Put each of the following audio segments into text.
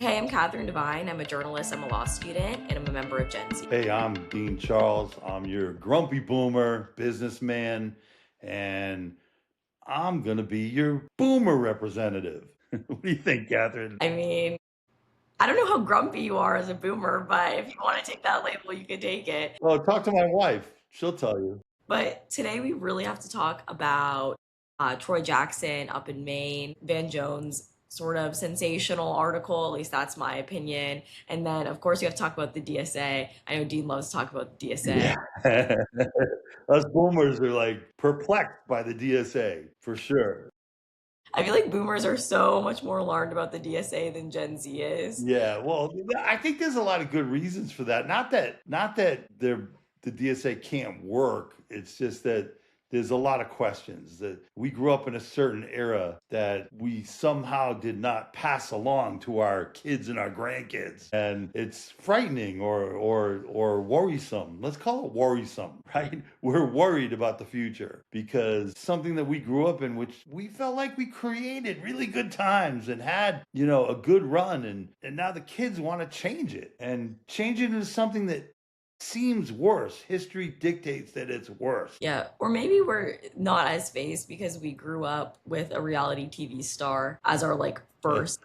Hey, I'm Catherine Devine. I'm a journalist, I'm a law student, and I'm a member of Gen Z. Hey, I'm Dean Charles. I'm your grumpy boomer businessman, and I'm going to be your boomer representative. What do you think, Catherine? I mean, I don't know how grumpy you are as a boomer, but if you want to take that label, you can take it. Well, talk to my wife. She'll tell you. But today we really have to talk about Troy Jackson up in Maine, Van Jones sort of sensational article, at least that's my opinion. And then, of course, you have to talk about the DSA. I know Dean loves to talk about the DSA. Yeah. Us boomers are like perplexed by the DSA for sure. I feel like boomers are so much more alarmed about the DSA than Gen Z is. Yeah, well, I think there's a lot of good reasons for that. Not that the DSA can't work. It's just that there's a lot of questions that we grew up in a certain era that we somehow did not pass along to our kids and our grandkids. And it's frightening or worrisome. Let's call it worrisome, right? We're worried about the future because something that we grew up in, which we felt like we created really good times and had, a good run. And now the kids want to change it into something that seems worse. History dictates that it's worse. Yeah, or maybe we're not as phased because we grew up with a reality TV star as our like first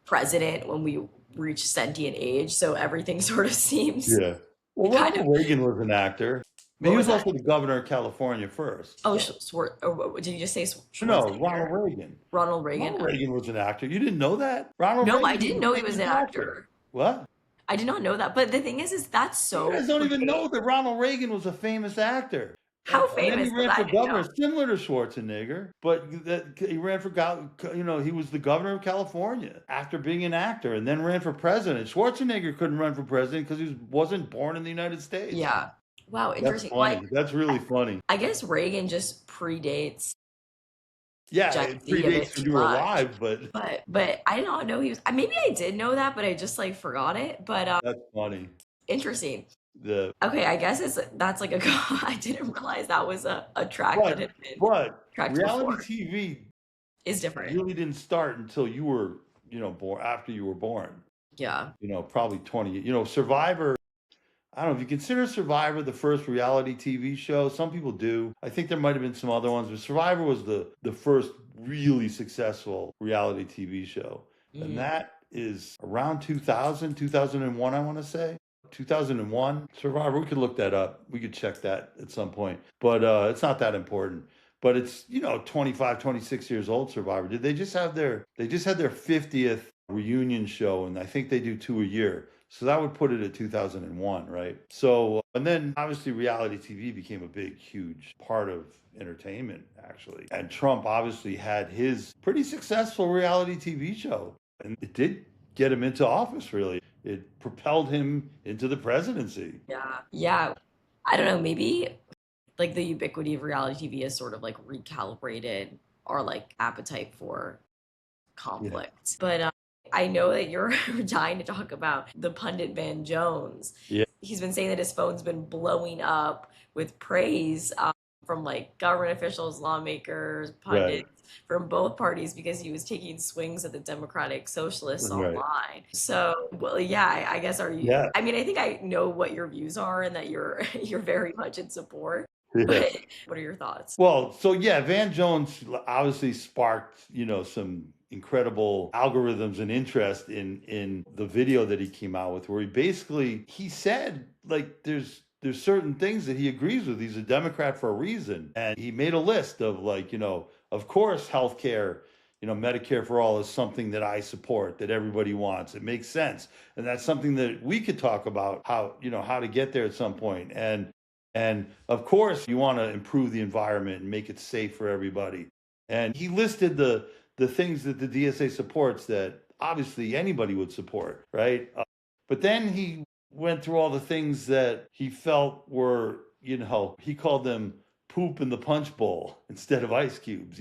president when we reached sentient age, so everything sort of seems Yeah. Well, kind of Ronald Reagan was an actor. I mean, what he was was that? also the governor of California first. Oh, So, did you just say no, Schwarzenegger? Ronald Reagan? Ronald Reagan was an actor. You didn't know that? Ronald No, I Reagan didn't was know a he was famous an actor. actor. What? I did not know that. But the thing is that's You so guys don't even know great. that Ronald Reagan was a famous actor. How And then he famous? Because ran I for didn't governor, know. similar to Schwarzenegger, but he ran for, he was the governor of California after being an actor and then ran for president. Schwarzenegger couldn't run for president because he wasn't born in the United States. Yeah. Wow, That's interesting. Well, funny. That's really funny. I guess Reagan just predates Yeah, Gen it Z a predates bit when too you were much. alive, but But I did not know he was. Maybe I did know that, but I just like forgot it. But that's funny. interesting. The Okay, I guess that's like a. I didn't realize that was a track that but had been but tracked reality before. TV Is different. really didn't start until you were, born after you were born. Yeah. Probably 20. Survivor. I don't know if you consider Survivor the first reality TV show. Some people do. I think there might have been some other ones, but Survivor was the first really successful reality TV show. And Mm. that is around 2000, 2001, I want to say. 2001 Survivor. We could look that up. We could check that at some point. But it's not that important. But it's, 25, 26 years old Survivor. Did they just had their 50th reunion show, and I think they do two a year. So that would put it at 2001, right? So, and then obviously reality TV became a big, huge part of entertainment, actually. And Trump obviously had his pretty successful reality TV show, and it did get him into office, really. It propelled him into the presidency. Yeah. Yeah. I don't know. Maybe like the ubiquity of reality TV has sort of like recalibrated our like appetite for Yeah. conflict. But I know that you're dying to talk about the pundit Van Jones. Yeah. He's been saying that his phone's been blowing up with praise from like government officials, lawmakers, Right. pundits from both parties because he was taking swings at the Democratic Socialists Right. online. So, well, yeah, I guess are you? Yeah. I mean, I think I know what your views are and that you're you're very much in support. Yeah. But what are your thoughts? Well, so yeah, Van Jones obviously sparked, some incredible algorithms and interest in the video that he came out with, where he said like there's certain things that he agrees with. He's a Democrat for a reason, and he made a list of like, of course, healthcare. Medicare for all is something that I support, that everybody wants. It makes sense. And that's something that we could talk about how to get there at some point. And of course, you want to improve the environment and make it safe for everybody. And he listed the things that the DSA supports that obviously anybody would support, right? But then he went through all the things that he felt were, he called them poop in the punch bowl instead of ice cubes,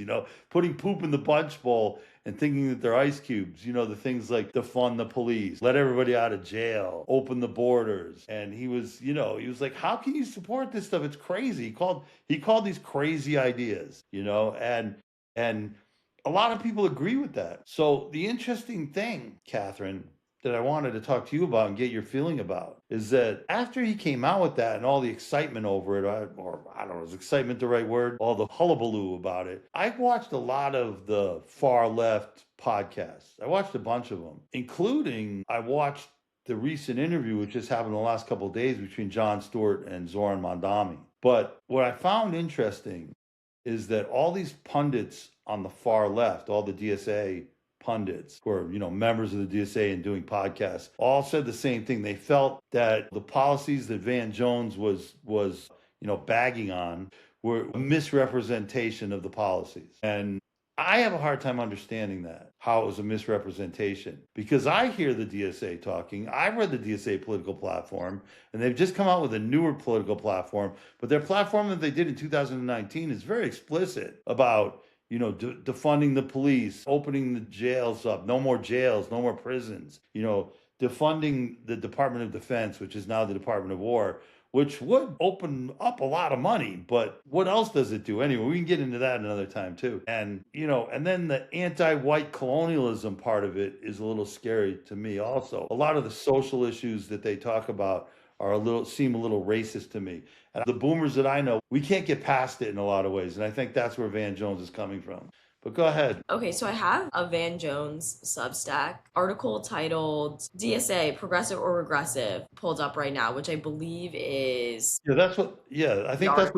putting poop in the punch bowl and thinking that they're ice cubes, the things like defund the police, let everybody out of jail, open the borders. And he was like, how can you support this stuff? It's crazy. He called these crazy ideas, and a lot of people agree with that. So the interesting thing, Catherine, that I wanted to talk to you about and get your feeling about is that after he came out with that and all the excitement over it, or I don't know, is excitement the right word? All the hullabaloo about it. I watched a lot of the far left podcasts. I watched a bunch of them, including I watched the recent interview, which just happened the last couple of days between Jon Stewart and Zoran Mondami. But what I found interesting is that all these pundits on the far left, all the DSA pundits who are, members of the DSA and doing podcasts, all said the same thing. They felt that the policies that Van Jones was bagging on were a misrepresentation of the policies. And I have a hard time understanding that, how it was a misrepresentation, because I hear the DSA talking. I've read the DSA political platform, and they've just come out with a newer political platform, but their platform that they did in 2019 is very explicit about, defunding the police, opening the jails up, no more jails, no more prisons, defunding the Department of Defense, which is now the Department of War, which would open up a lot of money. But what else does it do? Anyway, we can get into that another time too. And, and then the anti-white colonialism part of it is a little scary to me also. A lot of the social issues that they talk about seem a little racist to me. And the boomers that I know, we can't get past it in a lot of ways. And I think that's where Van Jones is coming from. But go ahead. Okay, so I have a Van Jones Substack article titled DSA, Progressive or Regressive, pulled up right now, which I believe is I think that's what he's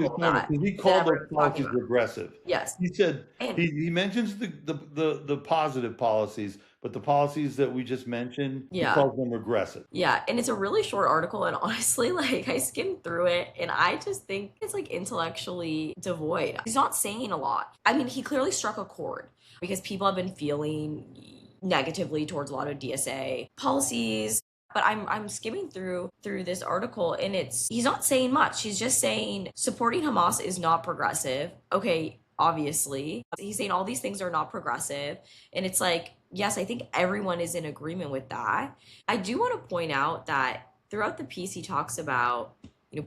talking about. Because he called those policies regressive. Yes. He said, and he mentions the positive policies, but the policies that we just mentioned, he calls them regressive. Yeah, and it's a really short article, and honestly, I skimmed through it, and I just think it's intellectually devoid. He's not saying a lot. I mean, he clearly struck a chord because people have been feeling negatively towards a lot of DSA policies. But I'm skimming through this article, and he's not saying much. He's just saying supporting Hamas is not progressive. Okay, obviously. He's saying all these things are not progressive, and it's yes, I think everyone is in agreement with that. I do want to point out that throughout the piece, he talks about,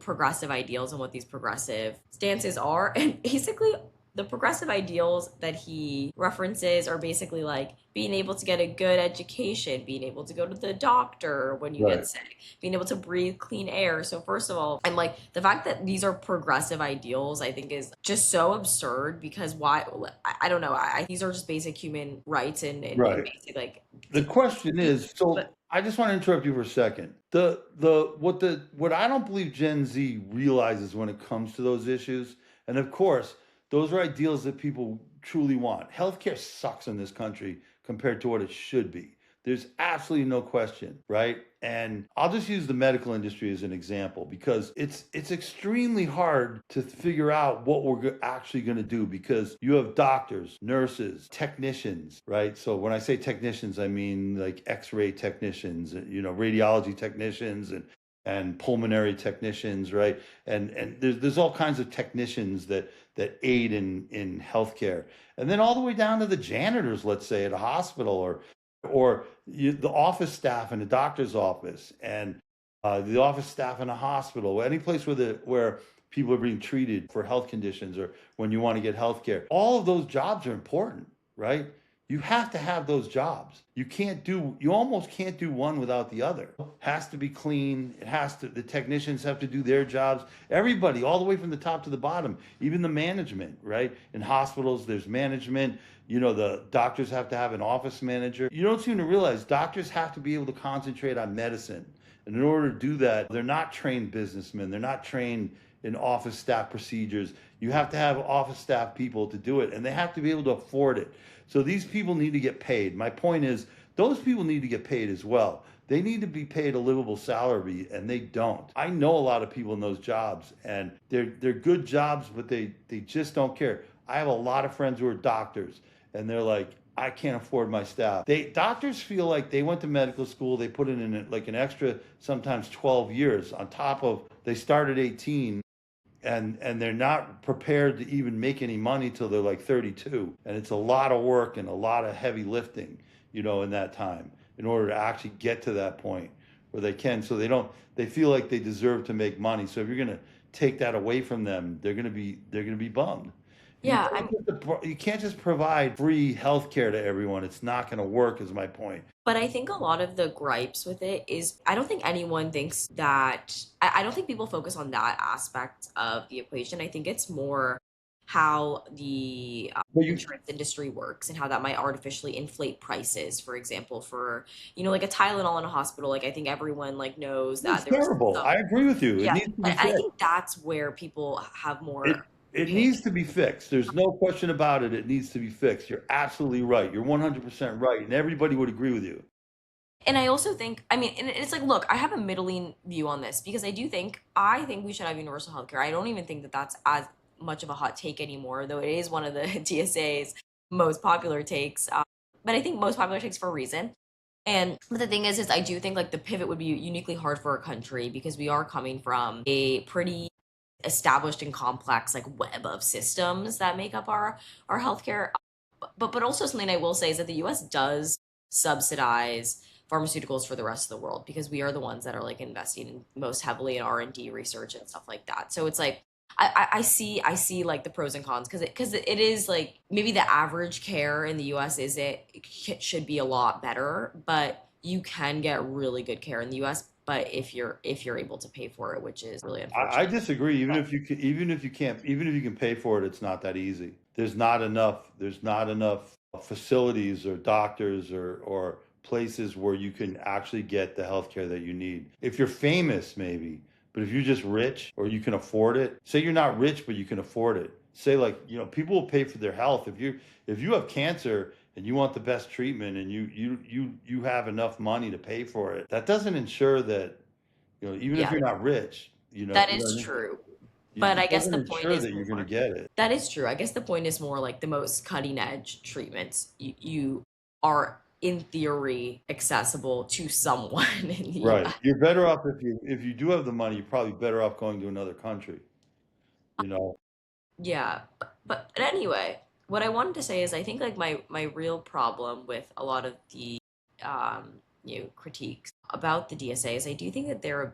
progressive ideals and what these progressive stances are. And basically, the progressive ideals that he references are basically being able to get a good education, being able to go to the doctor when you get sick, being able to breathe clean air. So first of all, I'm the fact that these are progressive ideals, I think is just so absurd, because why? I don't know. These are just basic human rights and basic the question is, I just want to interrupt you for a second. What I don't believe Gen Z realizes when it comes to those issues, and of course, those are ideals that people truly want. Healthcare sucks in this country compared to what it should be. There's absolutely no question, right? And I'll just use the medical industry as an example, because it's extremely hard to figure out what we're actually going to do, because you have doctors, nurses, technicians, right? So when I say technicians, I mean X-ray technicians, radiology technicians, and pulmonary technicians, right? And there's all kinds of technicians that aid in healthcare, and then all the way down to the janitors, let's say, at a hospital, or the office staff in a doctor's office, and the office staff in a hospital, any place where people are being treated for health conditions, or when you want to get healthcare. All of those jobs are important, right? You have to have those jobs. You almost can't do one without the other. It has to be clean. The technicians have to do their jobs. Everybody, all the way from the top to the bottom, even the management, right? In hospitals, there's management. The doctors have to have an office manager. You don't seem to realize doctors have to be able to concentrate on medicine. And in order to do that, they're not trained businessmen. They're not trained in office staff procedures. You have to have office staff people to do it, and they have to be able to afford it. So these people need to get paid. My point is, those people need to get paid as well. They need to be paid a livable salary, and they don't. I know a lot of people in those jobs, and they're good jobs, but they just don't care. I have a lot of friends who are doctors, and they're like, I can't afford my staff. Doctors feel like they went to medical school, they put in an extra, sometimes 12 years on top of, they start at 18, and they're not prepared to even make any money till they're 32. And it's a lot of work and a lot of heavy lifting, in that time, in order to actually get to that point where they can. So they feel like they deserve to make money. So if you're going to take that away from them, they're going to be bummed. Yeah, I mean, You can't just provide free healthcare to everyone. It's not going to work, is my point. but I think a lot of the gripes with it is I don't think anyone thinks that I don't think people focus on that aspect of the equation. I think it's more how the But you, insurance industry works and how that might artificially inflate prices. For example, for like a Tylenol in a hospital, like I think everyone like knows that it's there's terrible. some, I agree with you. It yeah, needs to be and I fixed. think that's where people have It more it pain. needs to be fixed. There's no question about it. It needs to be fixed. You're absolutely right. You're 100% right, and everybody would agree with you. And I also think, I mean, and it's like, look, I have a middling view on this because I think we should have universal healthcare. I don't even think that that's as much of a hot take anymore, though it is one of the DSA's most popular takes. But I think most popular takes for a reason. And but the thing is I do think like the pivot would be uniquely hard for our country because we are coming from a pretty established and complex like web of systems that make up our healthcare. But also something I will say is that the US does subsidize pharmaceuticals for the rest of the world because we are the ones that are like investing in most heavily in R&D research and stuff like that. So it's like I see like the pros and cons because it is like maybe the average care in the US it should be a lot better, but you can get really good care in the US, but if you're able to pay for it, which is really I unfortunate. disagree. Even if you can pay for it, it's not that easy. There's not enough facilities or doctors or places where you can actually get the healthcare that you need. If you're famous, maybe, but if you're just rich or you can afford it, say you're not rich, but you can afford it. Say like, people will pay for their health. If you have cancer and you want the best treatment and you have enough money to pay for it, that doesn't ensure that, even if Yeah, you're not rich, that you know what is I mean? true. But I It guess doesn't the point ensure is that you're going to more get it. that is true. I guess the point is more like the most cutting edge treatments you are in theory accessible to someone in the Right. US. You're better off if you do have the money, you're probably better off going to another country, you know. Yeah, but anyway, what I wanted to say is I think like my real problem with a lot of the critiques about the DSA is I do think that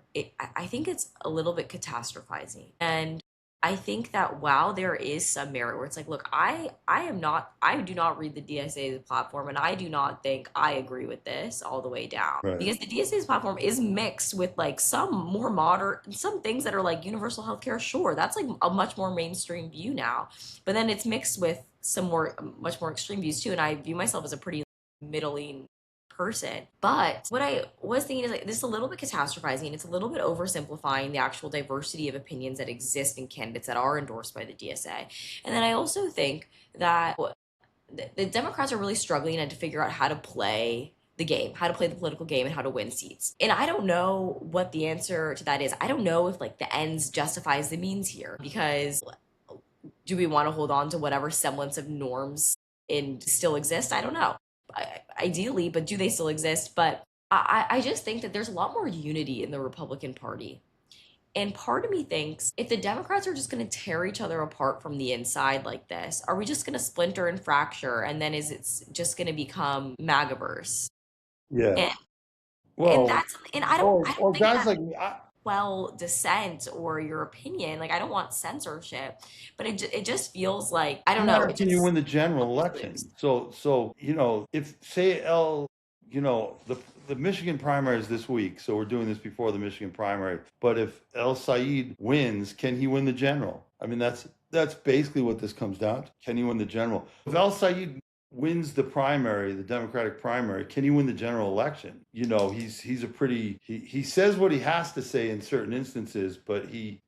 I think it's a little bit catastrophizing. And I think that while there is some merit where it's like, look, I do not read the DSA's platform and I do not think I agree with this all the way down. Right. Because the DSA's platform is mixed with like some more modern some things that are like universal healthcare, sure. That's like a much more mainstream view now. But then it's mixed with some more much more extreme views too. And I view myself as a pretty middling person. But what I was thinking is like this is a little bit catastrophizing. It's a little bit oversimplifying the actual diversity of opinions that exist in candidates that are endorsed by the DSA. And then I also think that the Democrats are really struggling to figure out how to play the game, how to play the political game and how to win seats. And I don't know what the answer to that is. I don't know if like the ends justifies the means here because do we want to hold on to whatever semblance of norms and still exist? I don't know. Ideally, but do they still exist? But I just think that there's a lot more unity in the Republican Party. And part of me thinks if the Democrats are just going to tear each other apart from the inside like this, are we just going to splinter and fracture? And then is it just going to become MAGAverse? Yeah. And Well, that's and I don't I don't or think guys that like me, well dissent or your opinion. Like I don't want censorship, but it just feels like I don't know. matter It can you just win the general feels loose. election. So if say the Michigan primary is this week, so we're doing this before the Michigan primary. But if El Said wins, can he win the general? I mean, that's basically what this comes down to. Can he win the general? If El Said wins the primary, the Democratic primary, can he win the general election? He's a pretty he says what he has to say in certain instances, but he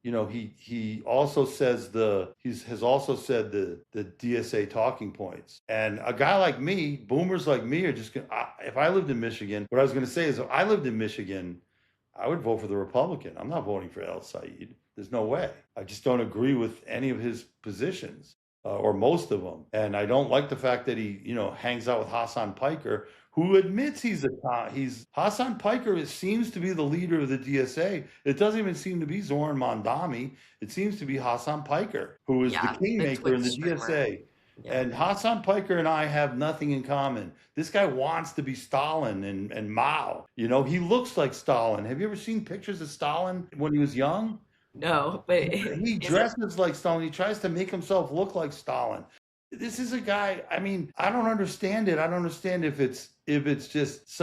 also says has also said the DSA talking points. And a guy like me, boomers like me, are just gonna. If I lived in Michigan, what I was going to say is, if I lived in Michigan, I would vote for the Republican. I'm not voting for El Said. There's no way. I just don't agree with any of his positions, or most of them. And I don't like the fact that he, hangs out with Hassan Piker, who admits he's Hassan Piker seems to be the leader of the DSA. It doesn't even seem to be Zoran Mondami. It seems to be Hassan Piker, who is the Yeah, the kingmaker in Twitch the streamer. DSA. Yeah. And Hassan Piker and I have nothing in common. This guy wants to be Stalin and Mao. He looks like Stalin. Have you ever seen pictures of Stalin when he was young? No, but He is it? dresses like Stalin. He tries to make himself look like Stalin. This is a guy. I mean, I don't understand it. I don't understand if it's just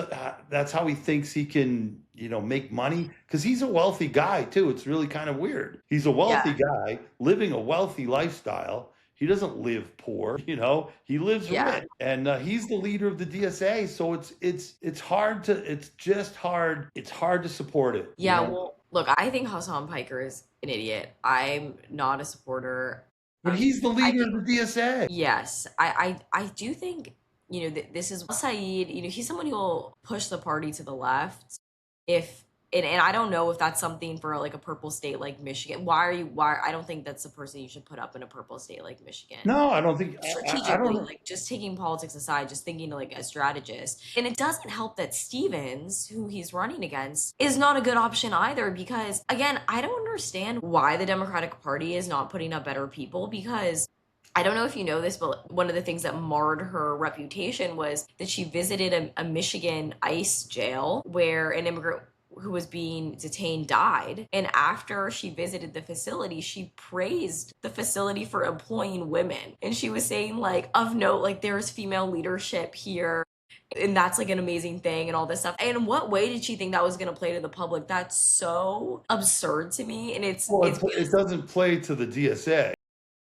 that's how he thinks he can, make money because he's a wealthy guy too. It's really kind of weird. He's a wealthy Yeah, guy living a wealthy lifestyle. He doesn't live poor, He lives yeah, rich, and he's the leader of the DSA. So it's hard to it's just hard. It's hard to support it. yeah. Well, look, I think Hassan Piker is an idiot. I'm not a supporter. But he's the I leader of think the DSA. yes, I do think this is Saeed. He's someone who will push the party to the left if and I don't know if that's something for like a purple state like Michigan. Why I don't think that's the person you should put up in a purple state like Michigan No, I don't think I don't strategically, know. like just taking politics aside, just thinking like a strategist. And it doesn't help that Stevens, who he's running against, is not a good option either because again, I don't understand why the Democratic Party is not putting up better people because I don't know if you know this, but one of the things that marred her reputation was that she visited a Michigan ICE jail where an immigrant who was being detained died. And after she visited the facility, she praised the facility for employing women. And she was saying, like, of note, like, there's female leadership here. And that's like an amazing thing and all this stuff. And in what way did she think that was going to play to the public? That's so absurd to me. And Well, it's it doesn't play to the DSA.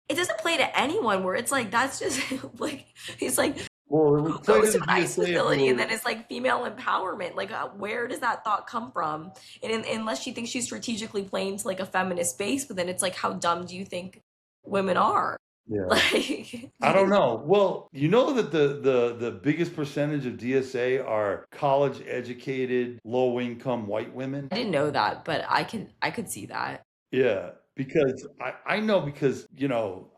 it doesn't play to anyone where it's like that's just like it's like Well, it who would play to goes to the an ICE DSA if it facility and were. then it's like female empowerment, like where does that thought come from? And unless she thinks she's strategically playing to like a feminist base, but then it's like how dumb do you think women are? Yeah, Like do I you don't think know. Well, you know that the biggest percentage of DSA are college educated, low income white women. I didn't know that, but I could see that. Yeah, because I know because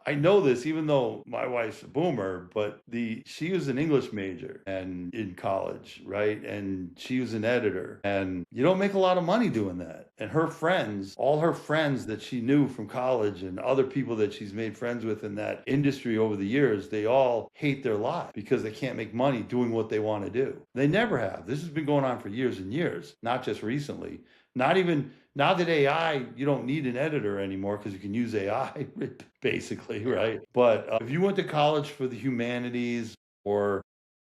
I know this even though my wife's a boomer, but the she was an English major and in college, right? And she was an editor, and you don't make a lot of money doing that. And her friends, all her friends that she knew from college and other people that she's made friends with in that industry over the years, they all hate their life because they can't make money doing what they want to do. They never have. This has been going on for years and years, not just recently. Not even now that AI, you don't need an editor anymore because you can use AI basically, right? But if you went to college for the humanities or,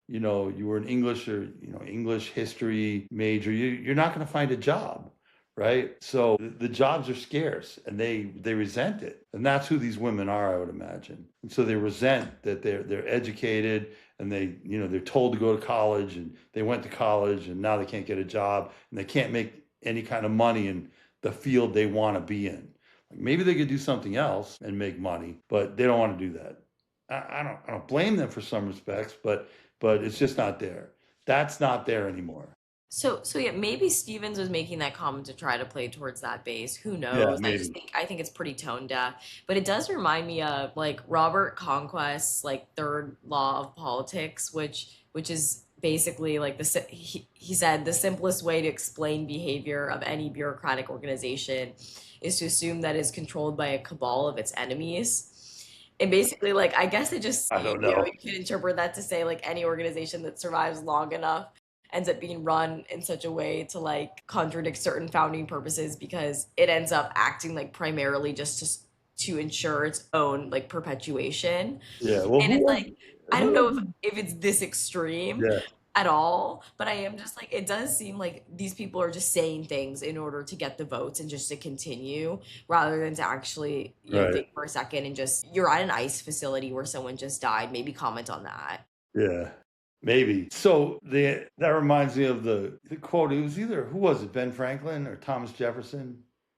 you were an English or, English history major, you're not going to find a job, right? So the jobs are scarce and they resent it. And that's who these women are, I would imagine. And so they resent that they're educated and they're told to go to college and they went to college and now they can't get a job and they can't make any kind of money in the field they want to be in. Like maybe they could do something else and make money, but they don't want to do that. I don't blame them for some respects, but it's just not there. That's not there anymore. So yeah, maybe Stevens was making that comment to try to play towards that base. Who Yeah, knows? maybe. I think it's pretty tone deaf. But it does remind me of like Robert Conquest's like third law of politics, which is basically like he said the simplest way to explain behavior of any bureaucratic organization is to assume that it's controlled by a cabal of its enemies. And basically, like I guess it just I don't you know. can interpret that to say like any organization that survives long enough ends up being run in such a way to like contradict certain founding purposes because it ends up acting like primarily just to ensure its own like perpetuation. Yeah. Well, And who it's was like I don't who know was if it's this extreme yeah. at all, but I am just like it does seem like these people are just saying things in order to get the votes and just to continue rather than to actually, Right. think for a second and just you're at an ICE facility where someone just died, maybe comment on that. Yeah. Maybe. So that reminds me of the quote. It was either who was it, Ben Franklin or Thomas Jefferson?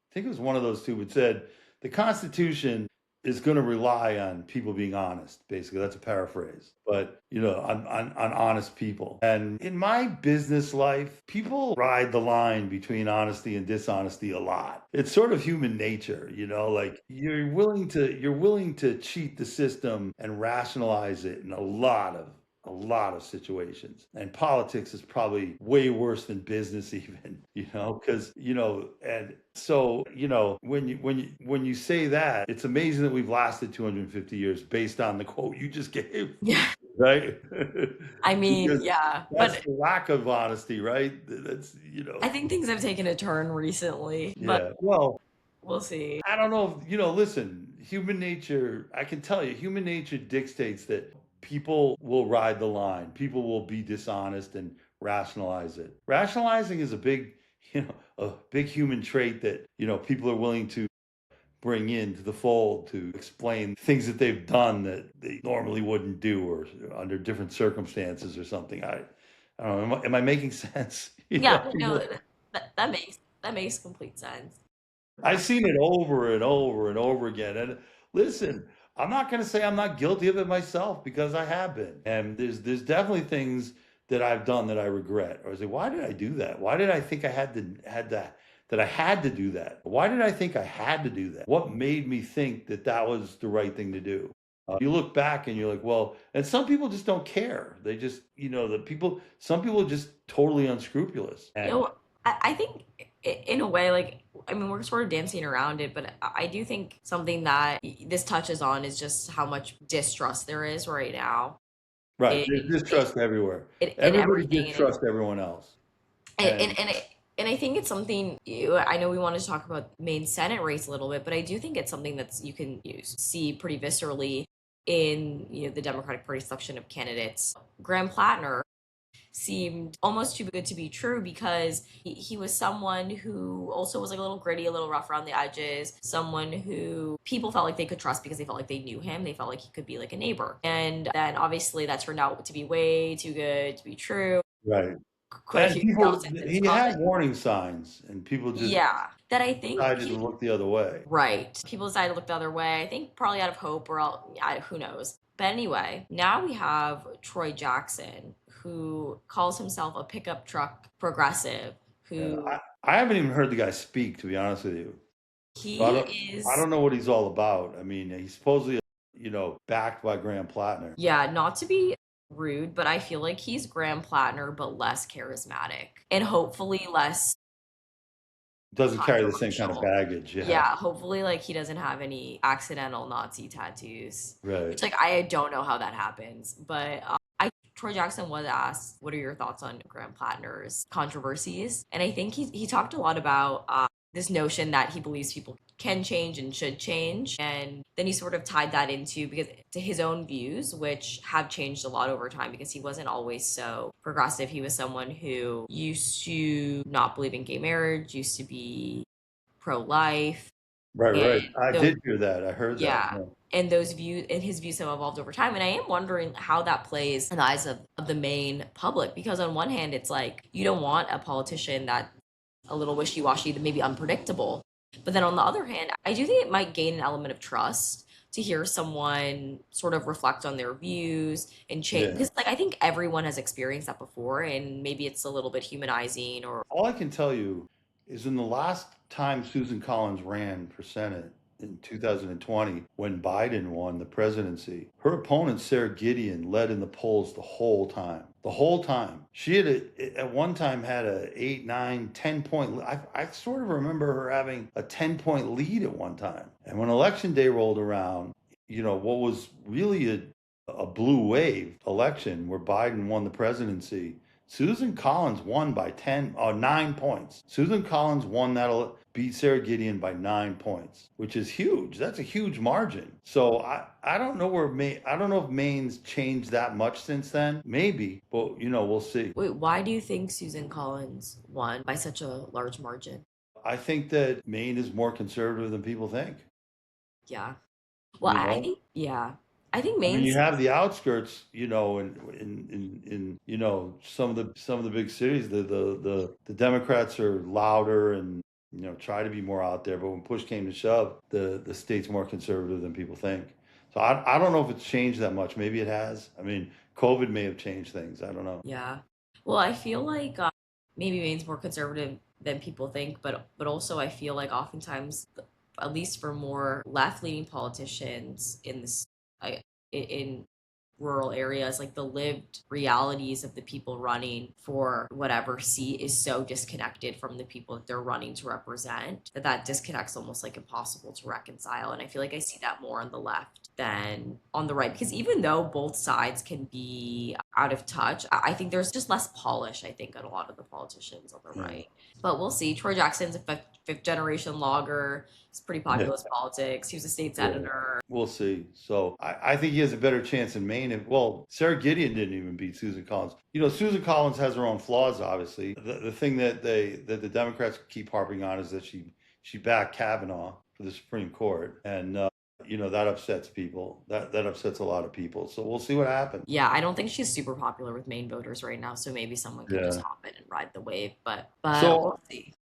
I think it was one of those two. It said the Constitution is going to rely on people being honest. Basically, that's a paraphrase, but on honest people. And in my business life, people ride the line between honesty and dishonesty a lot. It's sort of human nature, like you're willing to cheat the system and rationalize it in a lot of situations. And politics is probably way worse than business even, because, and so, when you say that, it's amazing that we've lasted 250 years based on the quote you just gave, Yeah. right? I mean, Because yeah, that's but the lack of honesty, right? That's, I think things have taken a turn recently. But yeah. Well, We'll see. I don't know if, listen, human nature, I can tell you, human nature dictates that people will ride the line. People will be dishonest and rationalize it. Rationalizing is a big, a big human trait that, people are willing to bring into the fold to explain things that they've done that they normally wouldn't do or under different circumstances or something. I don't know. Am I making sense? Yeah, no, People, that makes complete sense. I've seen it over and over and over again. And listen, I'm not going to say I'm not guilty of it myself because I have been. And there's definitely things that I've done that I regret. Or I say, why did I do that? Why did I think I that I had to do that? Why did I think I had to do that? What made me think that that was the right thing to do? You look back and you're like, well, and some people just don't care. They just, some people are just totally unscrupulous. You And know, I think in a way, like, I mean, we're sort of dancing around it, but I do think something that this touches on is just how much distrust there is right now right, in there's in, distrust everywhere. in Everybody everything, distrusts everyone else. And and I think it's something I know we wanted to talk about Maine Senate race a little bit, but I do think it's something that's you can see pretty viscerally in the Democratic Party selection of candidates. Graham Platner seemed almost too good to be true because he was someone who also was like a little gritty, a little rough around the edges, someone who people felt like they could trust because they felt like they knew him. They felt like he could be like a neighbor. And then obviously that turned out to be way too good to be true. right. Quite a And few people, skeletons he come. had warning signs, and people just Yeah, that I think decided to look the other way. right. People decided to look the other way. I think probably out of hope or who knows. But anyway, now we have Troy Jackson, who calls himself a pickup truck progressive, Yeah, who I haven't even heard the guy speak, to be honest with you. So he I is, don't know what he's all about. I mean, he's supposedly, backed by Graham Platner. yeah, not to be rude, but I feel like he's Graham Platner, but less charismatic and hopefully less Doesn't carry the same kind of controversial. baggage. Yeah, Yeah, hopefully like he doesn't have any accidental Nazi tattoos. right. Which like I don't know how that happens, but I Troy Jackson was asked, "What are your thoughts on Graham Platner's controversies?" And I think he talked a lot about this notion that he believes people can change and should change, and then he sort of tied that into because to his own views, which have changed a lot over time because he wasn't always so progressive. He was someone who used to not believe in gay marriage, used to be pro-life, Right, and right. I though did hear that. I heard that. yeah, Yeah. and those views and his views have evolved over time, and I am wondering how that plays in the eyes of the Maine public because on one hand it's like you don't want a politician that's a little wishy-washy, that maybe unpredictable, but then on the other hand I do think it might gain an element of trust to hear someone sort of reflect on their views and change Yeah. because like I think everyone has experienced that before and maybe it's a little bit humanizing or All I can tell you is in the last time Susan Collins ran for Senate in 2020, when Biden won the presidency, her opponent, Sarah Gideon, led in the polls the whole time. The whole time. She had at one time had a 8, 9, 10 point. I sort of remember her having a 10 point lead at one time. And when election day rolled around, what was really a blue wave election where Biden won the presidency, Susan Collins won by 9 points. Susan Collins won beat Sarah Gideon by 9 points, which is huge. That's a huge margin. So I don't know I don't know if Maine's changed that much since then. Maybe, but we'll see. wait, why do you think Susan Collins won by such a large margin? I think that Maine is more conservative than people think. Yeah. Well, You I know, think yeah. I think I mean, you Maine's have the outskirts, in some of the big cities, the Democrats are louder and try to be more out there. But when push came to shove, the state's more conservative than people think. So I don't know if it's changed that much. Maybe it has. I mean, COVID may have changed things. I don't know. yeah. Well, I feel like maybe Maine's more conservative than people think, but also I feel like oftentimes, at least for more left-leaning politicians in this in rural areas, like the lived realities of the people running for whatever seat is so disconnected from the people that they're running to represent that disconnect's almost like impossible to reconcile. And I feel like I see that more on the left than on the right because even though both sides can be out of touch. I think there's just less polish, I think, on a lot of the politicians on the Yeah. right. But we'll see. Troy Jackson's a fifth generation logger. He's pretty Yeah. populist politics. He was a state Yeah. senator. We'll see. So I think he has a better chance in Maine. Well, Sarah Gideon didn't even beat Susan Collins. Susan Collins has her own flaws, obviously. The thing that the Democrats keep harping on is that she backed Kavanaugh for the Supreme Court, and that upsets people. That upsets a lot of people. So we'll see what happens. Yeah, I don't think she's super popular with Maine voters right now, so maybe someone can just Yeah. hop in and ride the wave. But So we'll see.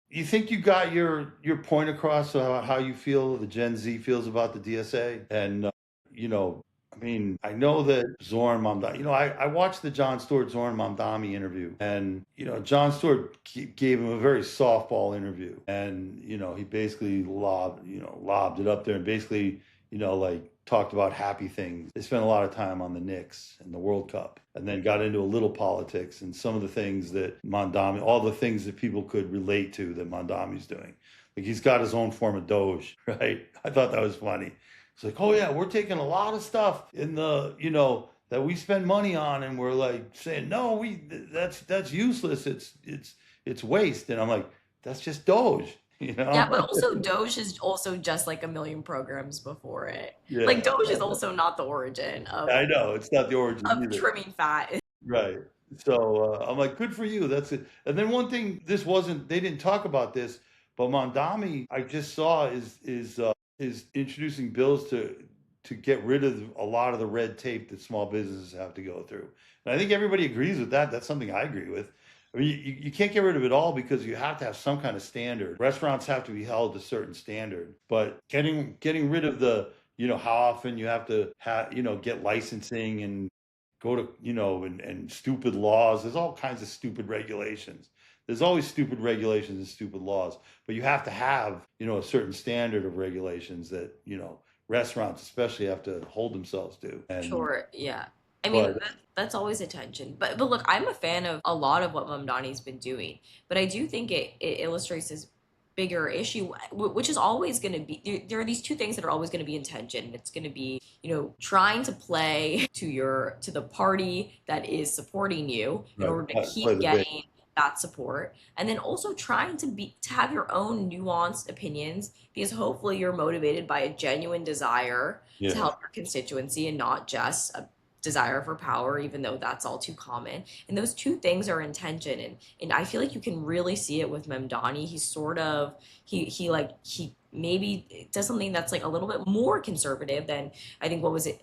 you think you got your point across about how you feel the Gen Z feels about the DSA? And you know, I mean, I know that Zoran Mamdani. I watched the Jon Stewart Zoran Mamdani interview, and Jon Stewart gave him a very softball interview, and he basically lobbed it up there, and basically like talked about happy things. They spent a lot of time on the Knicks and the World Cup, and then got into a little politics and some of the things that Mondami, all the things that people could relate to that Mondami's doing. Like he's got his own form of Doge, right? I thought that was funny. It's like, oh yeah, we're taking a lot of stuff in that we spend money on, and we're like saying, no, that's useless. It's waste. And I'm like, that's just Doge, Yeah, but also Doge is also just like a million programs before it. Like Yeah, Doge is also not the origin I know it's not the origin of either. trimming fat. Right. So I'm like, good for you. That's it. And then one thing, they didn't talk about this, but Mondami, I just saw is introducing bills to get rid of a lot of the red tape that small businesses have to go through. And I think everybody agrees with that. That's something I agree with. I mean, you can't get rid of it all because you have to have some kind of standard. Restaurants have to be held to a certain standard, but getting rid of how often you have to get licensing and go to and stupid laws. There's all kinds of stupid regulations. There's always stupid regulations and stupid laws, but you have to have a certain standard of regulations that restaurants especially have to hold themselves to. And Sure, yeah. I mean, but that's always a tension. But look, I'm a fan of a lot of what Mamdani's been doing, but I do think it illustrates this bigger issue, which is always going to be there are these two things that are always going to be in tension. It's going to be, trying to play to the party that is supporting you in right, order to play keep the bait. getting that support, and then also trying to have your own nuanced opinions because hopefully you're motivated by a genuine desire to Yeah. help your constituency and not just a desire for power, even though that's all too common. And those two things are in tension. And I feel like you can really see it with Memdani. He's sort of he maybe does something that's like a little bit more conservative than I think what was it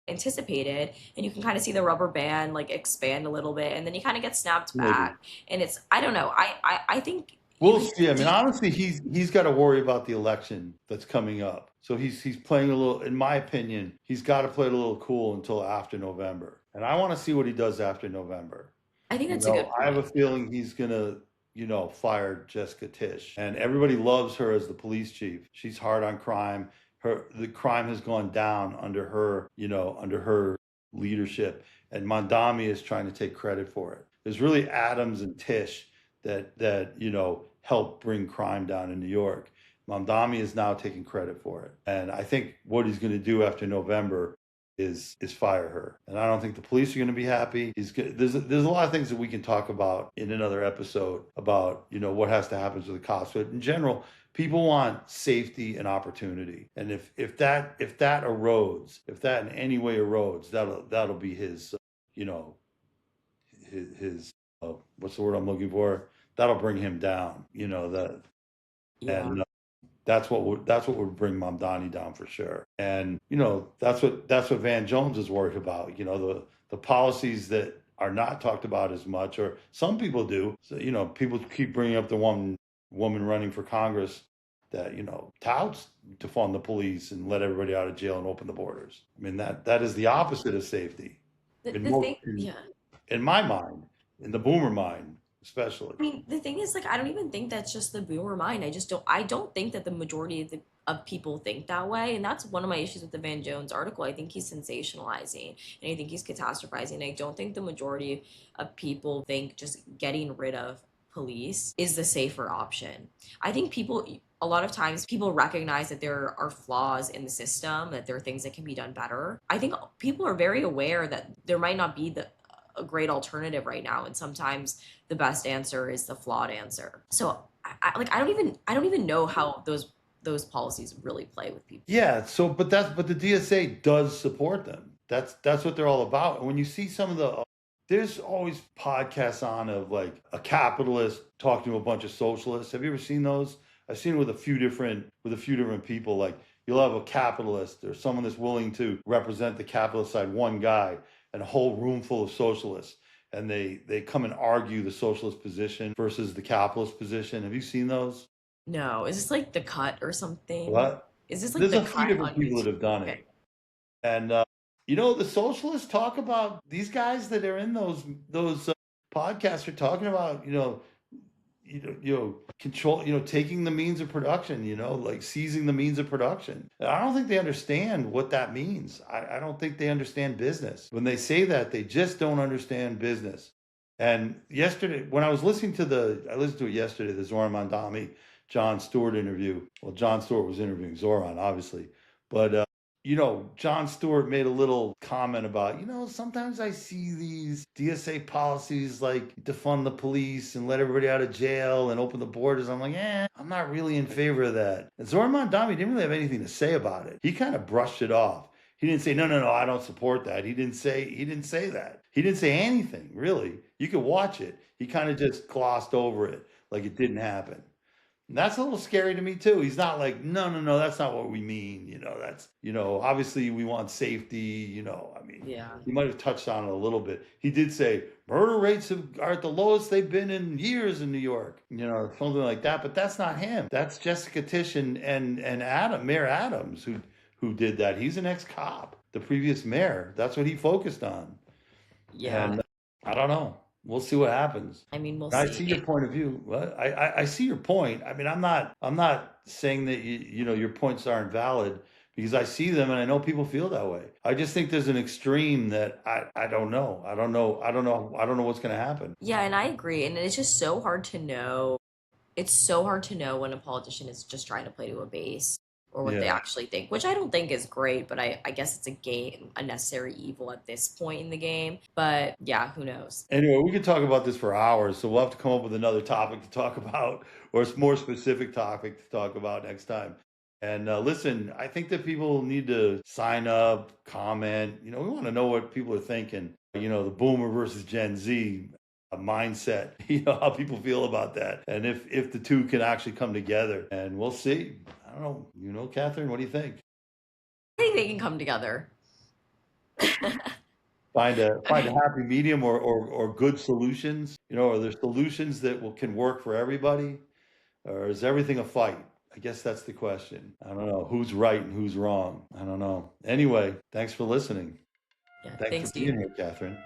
anticipated, and you can kind of see the rubber band like expand a little bit, and then he kind of gets snapped Maybe. back, and it's I don't know. I think We'll see. I mean, honestly, he's got to worry about the election that's coming up. So he's playing a little, in my opinion, he's got to play it a little cool until after November. And I want to see what he does after November. I think that's a good I have a point. feeling he's gonna, fire Jessica Tisch. And everybody loves her as the police chief. She's hard on crime. The crime has gone down under her leadership. And Mondami is trying to take credit for it. There's really Adams and Tisch that helped bring crime down in New York. Mamdami is now taking credit for it, and I think what he's going to do after November is fire her. And I don't think the police are going to be happy. There's a lot of things that we can talk about in another episode about what has to happen to the cops. But in general, people want safety and opportunity, and if that erodes, if that in any way erodes, that'll be his his what's the word I'm looking for? That'll bring him down. That Yeah. and that's what would bring Mamdani down for sure. And that's what Van Jones is worried about. The policies that are not talked about as much, or some people do. So people keep bringing up the one woman running for Congress that touts to fund the police and let everybody out of jail and open the borders. I mean that is the opposite of safety in The most thing, yeah. in my mind, in the boomer mind, especially. I mean, the thing is, like, I don't even think that's just the boomer mind. I don't think that the majority of people think that way. And that's one of my issues with the Van Jones article. I think he's sensationalizing and I think he's catastrophizing. I don't think the majority of people think just getting rid of police is the safer option. I think a lot of times people recognize that there are flaws in the system, that there are things that can be done better. I think people are very aware that there might not be a great alternative right now, and sometimes the best answer is the flawed answer. So I don't even know how those policies really play with people. Yeah, so but the DSA does support them. That's what they're all about. And when you see some of the there's always podcasts on of like a capitalist talking to a bunch of socialists. Have you ever seen those? I've seen it with a few different people. Like you'll have a capitalist or someone that's willing to represent the capitalist side, one guy, and a whole room full of socialists. And they come and argue the socialist position versus the capitalist position. Have you seen those? No, is this like The Cut or something? What? Is this like There's The a few Cut different on people that YouTube? have done Okay. it. And the socialists talk about these guys that are in those podcasts are talking about control, taking the means of production, like seizing the means of production. And I don't think they understand what that means. I don't think they understand business. When they say that, they just don't understand business. And yesterday, when I listened to it yesterday, the Zoran Mandami, John Stewart interview. Well, John Stewart was interviewing Zoran, obviously, but John Stewart made a little comment about, sometimes I see these DSA policies like defund the police and let everybody out of jail and open the borders. I'm like, I'm not really in favor of that. And Zoran Mandami didn't really have anything to say about it. He kind of brushed it off. He didn't say, no, no, no, I don't support that. He didn't say that. He didn't say anything, really. You could watch it. He kind of just glossed over it like it didn't happen. And that's a little scary to me too. He's not like, no, no, no, that's not what we mean. That's, obviously we want safety, I mean, Yeah. he might have touched on it a little bit. He did say murder rates are at the lowest they've been in years in New York, something like that. But that's not him. That's Jessica Tish and Mayor Adams who did that. He's an ex-cop, the previous mayor. That's what he focused on. Yeah. And I don't know. We'll see what happens. I mean, we'll I see. see your point of view. I see your point. I mean, I'm not saying that your points aren't valid because I see them and I know people feel that way. I just think there's an extreme that I don't know. I don't know. I don't know. I don't know what's going to happen. Yeah, and I agree. And it's just so hard to know. It's so hard to know when a politician is just trying to play to a base or what they Yeah. actually think, which I don't think is great, but I guess it's a game, a necessary evil at this point in the game. But yeah, who knows? Anyway, we could talk about this for hours, so we'll have to come up with another topic to talk about, or a more specific topic to talk about next time. And listen, I think that people need to sign up, comment. We want to know what people are thinking. The boomer versus Gen Z mindset. How people feel about that, and if the two can actually come together. And we'll see. I don't know. Catherine, what do you think? I think they can come together. Find a happy medium or good solutions. Are there solutions that can work for everybody, or is everything a fight? I guess that's the question. I don't know who's right and who's wrong. I don't know. Anyway, thanks for listening. Yeah, Thanks for thanks to you. being here, Catherine.